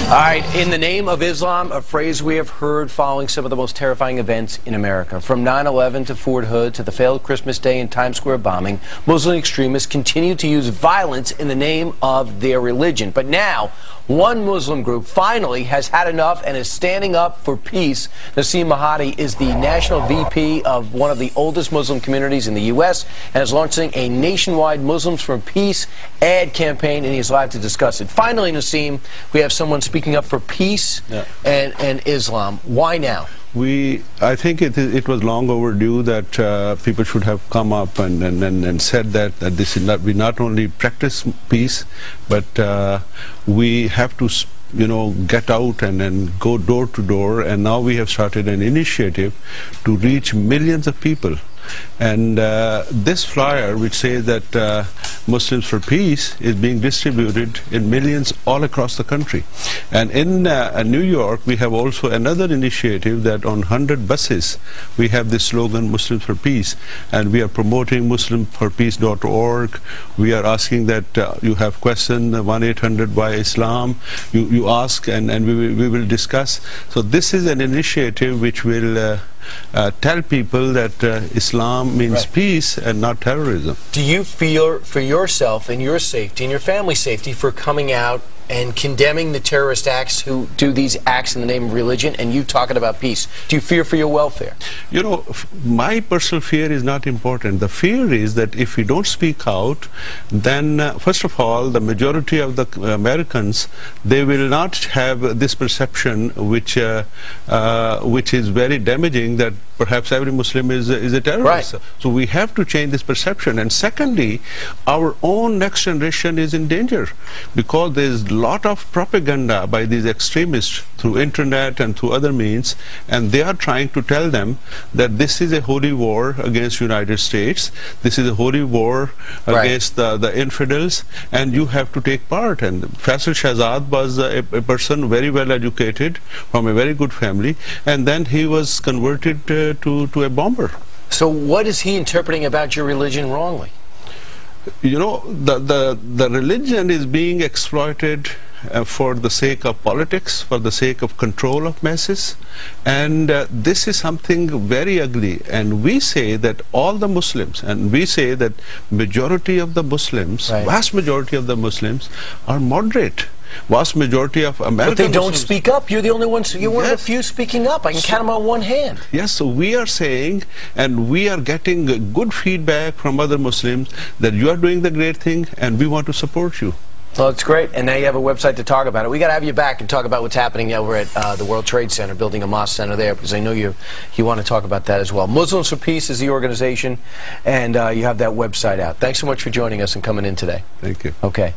All right, in the name of Islam, a phrase we have heard following some of the most terrifying events in America. From 9/11 to Fort Hood to the failed Christmas Day and Times Square bombing, Muslim extremists continue to use violence in the name of their religion. But now, one Muslim group finally has had enough and is standing up for peace. Naseem Mahdi is the national VP of one of the oldest Muslim communities in the U.S. and is launching a nationwide Muslims for Peace ad campaign, and he's live to discuss it. Finally, Naseem, we have someone speaking up for peace and Islam. Why now? I think it was long overdue that people should have come up and said that this is not, we not only practice peace, but we have to get out and go door to door, and now we have started an initiative to reach millions of people. And this flyer, which says that Muslims for Peace, is being distributed in millions all across the country. And in New York, we have also another initiative that on 100 buses, we have this slogan, Muslims for Peace. And we are promoting muslimsforpeace.org. We are asking that you have questions, 1-800-WHY-ISLAM. You ask, and we will discuss. So this is an initiative which will tell people that Islam means peace and not terrorism. Do you feel for yourself and your safety and your family's safety for coming out and condemning the terrorist acts who do these acts in the name of religion, and you talking about peace? Do you fear for your welfare? You know, my personal fear is not important. The fear is that if we don't speak out, then first of all, the majority of the Americans, they will not have this perception which is very damaging, that perhaps every Muslim is a terrorist. Right. So we have to change this perception. And secondly, our own next generation is in danger, because there is a lot of propaganda by these extremists through internet and through other means, and they are trying to tell them that this is a holy war against United States, this is a holy war against the infidels, and you have to take part. And Faisal Shahzad was a person very well educated from a very good family, and then he was converted to a bomber. So what is he interpreting about your religion wrongly? You know, the religion is being exploited for the sake of politics, for the sake of control of masses, and this is something very ugly. And we say that all the Muslims, and we say that majority of the Muslims, vast majority of the Muslims are moderate. Vast majority of American But they don't Muslims speak up. You're the only ones. You're one of the few speaking up. I can count them on one hand. Yes, so we are saying, and we are getting good feedback from other Muslims, that you are doing the great thing, and we want to support you. Well, it's great, and now you have a website to talk about it. We got to have you back and talk about what's happening over at the World Trade Center, building a mosque center there, because I know you want to talk about that as well. Muslims for Peace is the organization, and you have that website out. Thanks so much for joining us and coming in today. Thank you. Okay.